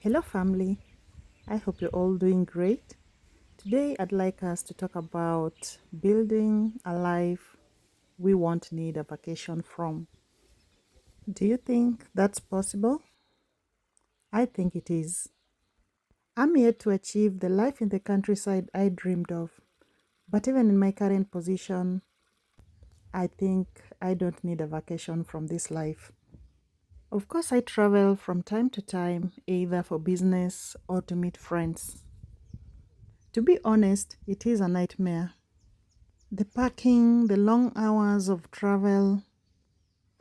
Hello, family. I hope you're all doing great. Today, I'd like us to talk about building a life we won't need a vacation from. Do you think that's possible? I think it is. I'm here to achieve the life in the countryside I dreamed of. But even in my current position, I think I don't need a vacation from this life. Of course, I travel from time to time, either for business or to meet friends. To be honest, it is a nightmare. The parking, the long hours of travel,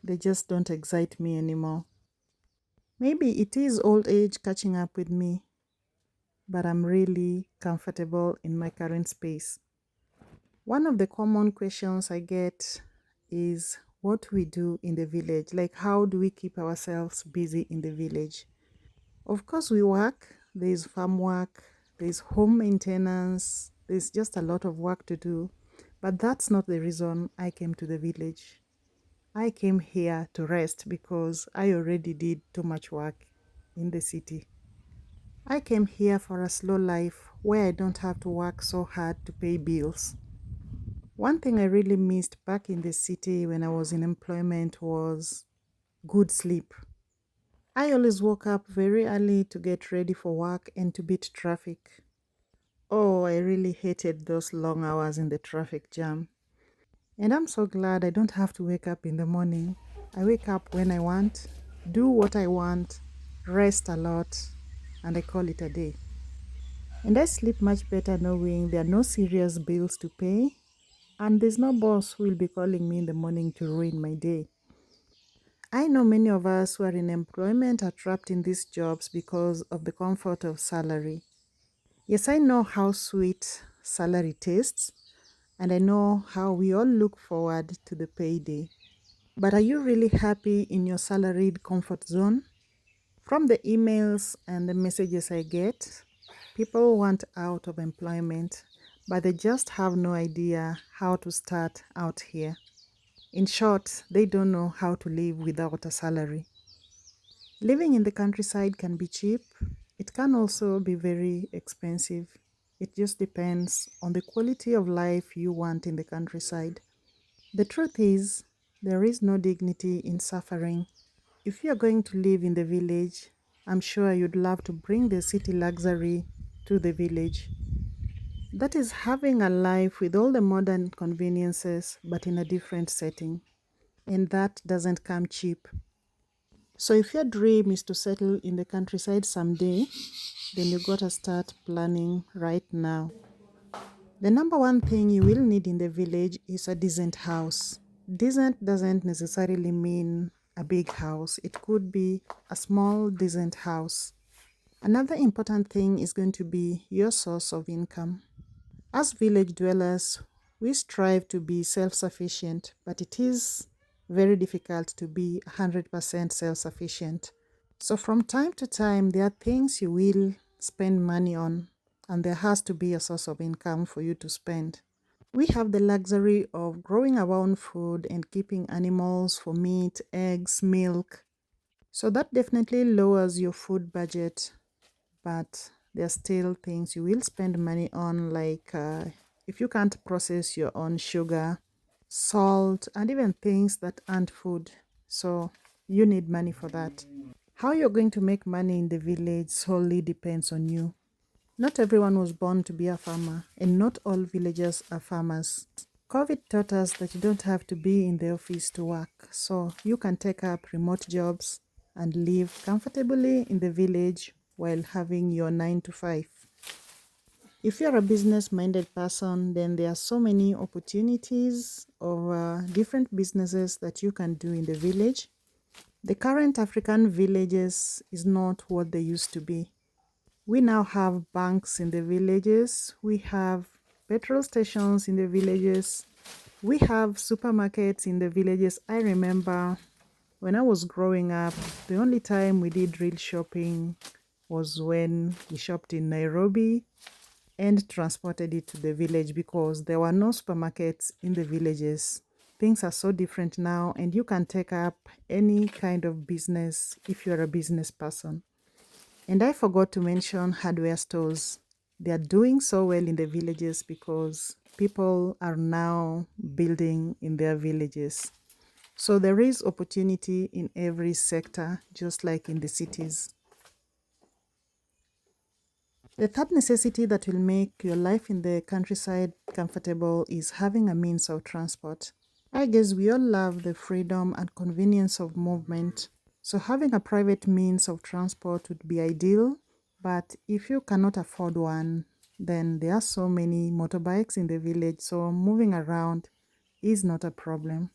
they just don't excite me anymore. Maybe it is old age catching up with me, but I'm really comfortable in my current space. One of the common questions I get is what we do in the village. Like, how do we keep ourselves busy in the village? Of course, we work. There's farm work, there's home maintenance, there's just a lot of work to do. But that's not the reason I came to the village. I came here to rest because I already did too much work in the city. I came here for a slow life where I don't have to work so hard to pay bills. One thing I really missed back in the city when I was in employment was good sleep. I always woke up very early to get ready for work and to beat traffic. Oh, I really hated those long hours in the traffic jam. And I'm so glad I don't have to wake up in the morning. I wake up when I want, do what I want, rest a lot, and I call it a day. And I sleep much better knowing there are no serious bills to pay, and there's no boss who will be calling me in the morning to ruin my day. I know many of us who are in employment are trapped in these jobs because of the comfort of salary. Yes, I know how sweet salary tastes, and I know how we all look forward to the payday. But are you really happy in your salaried comfort zone? From the emails and the messages I get, people want out of employment, but they just have no idea how to start out here. In short, they don't know how to live without a salary. Living in the countryside can be cheap. It can also be very expensive. It just depends on the quality of life you want in the countryside. The truth is, there is no dignity in suffering. If you're going to live in the village, I'm sure you'd love to bring the city luxury to the village. That is having a life with all the modern conveniences, but in a different setting. And that doesn't come cheap. So if your dream is to settle in the countryside someday, then you gotta start planning right now. The number one thing you will need in the village is a decent house. Decent doesn't necessarily mean a big house. It could be a small, decent house. Another important thing is going to be your source of income. As village dwellers, we strive to be self-sufficient, but it is very difficult to be 100% self-sufficient. So from time to time, there are things you will spend money on, and there has to be a source of income for you to spend. We have the luxury of growing our own food and keeping animals for meat, eggs, milk. So that definitely lowers your food budget, but there are still things you will spend money on, like if you can't process your own sugar, salt, and even things that aren't food. So you need money for that. How you're going to make money in the village solely depends on you. Not everyone was born to be a farmer, and not all villagers are farmers. COVID taught us that you don't have to be in the office to work, so you can take up remote jobs and live comfortably in the village while having your 9 to 5. If you're a business-minded person, then there are so many opportunities of different businesses that you can do in the village. The current African villages is not what they used to be. We now have banks in the villages, we have petrol stations in the villages, we have supermarkets in the villages. I remember when I was growing up, the only time we did real shopping was when we shopped in Nairobi and transported it to the village because there were no supermarkets in the villages. Things are so different now, and you can take up any kind of business if you're a business person. And I forgot to mention hardware stores. They are doing so well in the villages because people are now building in their villages. So there is opportunity in every sector, just like in the cities. The third necessity that will make your life in the countryside comfortable is having a means of transport. I guess we all love the freedom and convenience of movement. So having a private means of transport would be ideal, but if you cannot afford one, then there are so many motorbikes in the village, so moving around is not a problem.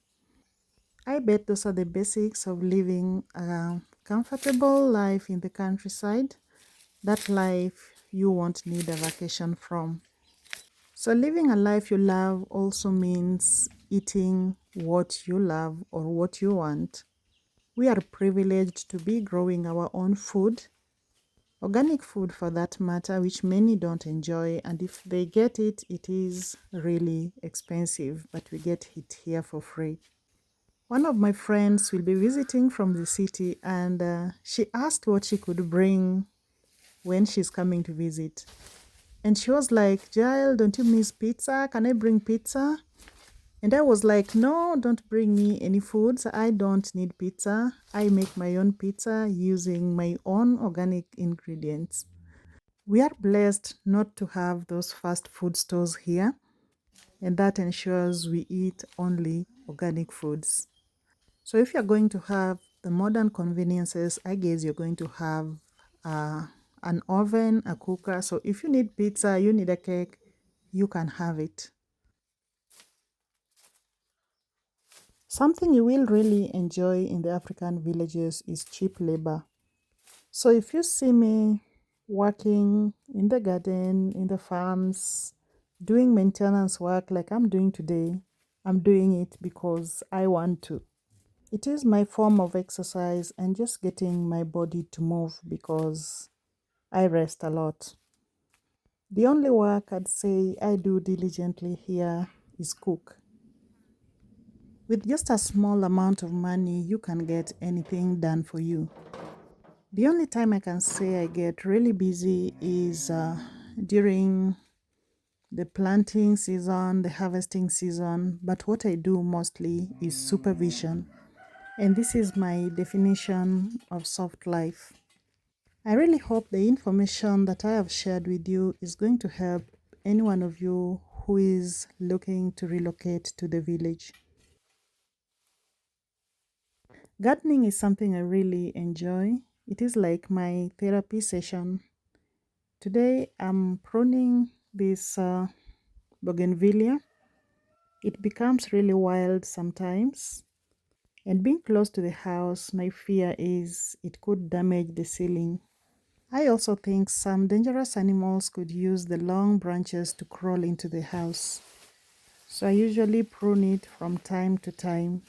I bet those are the basics of living a comfortable life in the countryside, that life you won't need a vacation from. So living a life you love also means eating what you love or what you want. We are privileged to be growing our own food, organic food for that matter, which many don't enjoy, and if they get it, it is really expensive, but we get it here for free. One of my friends will be visiting from the city, and she asked what she could bring when she's coming to visit. And she was like, Jael, don't you miss pizza? Can I bring pizza? And I was like, no, don't bring me any foods. I don't need pizza. I make my own pizza using my own organic ingredients. We are blessed not to have those fast food stores here, and that ensures we eat only organic foods. So if you're going to have the modern conveniences, I guess you're going to have uh, an oven, a cooker. So if you need pizza, you need a cake, you can have it. Something you will really enjoy in the African villages is cheap labor. So if you see me working in the garden, in the farms, doing maintenance work like I'm doing today, I'm doing it because I want to. It is my form of exercise and just getting my body to move because I rest a lot. The only work I'd say I do diligently here is cook. With just a small amount of money, you can get anything done for you. The only time I can say I get really busy is during the planting season, the harvesting season, but what I do mostly is supervision. And this is my definition of soft life. I really hope the information that I have shared with you is going to help any one of you who is looking to relocate to the village. Gardening is something I really enjoy. It is like my therapy session. Today I'm pruning this bougainvillea. It becomes really wild sometimes. And being close to the house, my fear is it could damage the ceiling. I also think some dangerous animals could use the long branches to crawl into the house. So I usually prune it from time to time.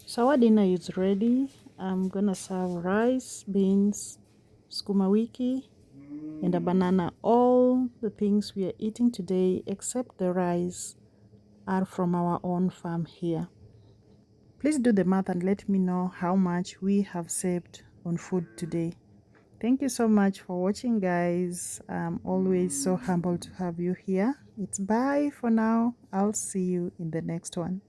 So our dinner is ready. I'm gonna serve rice, beans, skuma wiki, and a banana. All the things we are eating today, except the rice, are from our own farm here. Please do the math and let me know how much we have saved on food today. Thank you so much for watching, guys. I'm always so humbled to have you here. It's bye for now. I'll see you in the next one.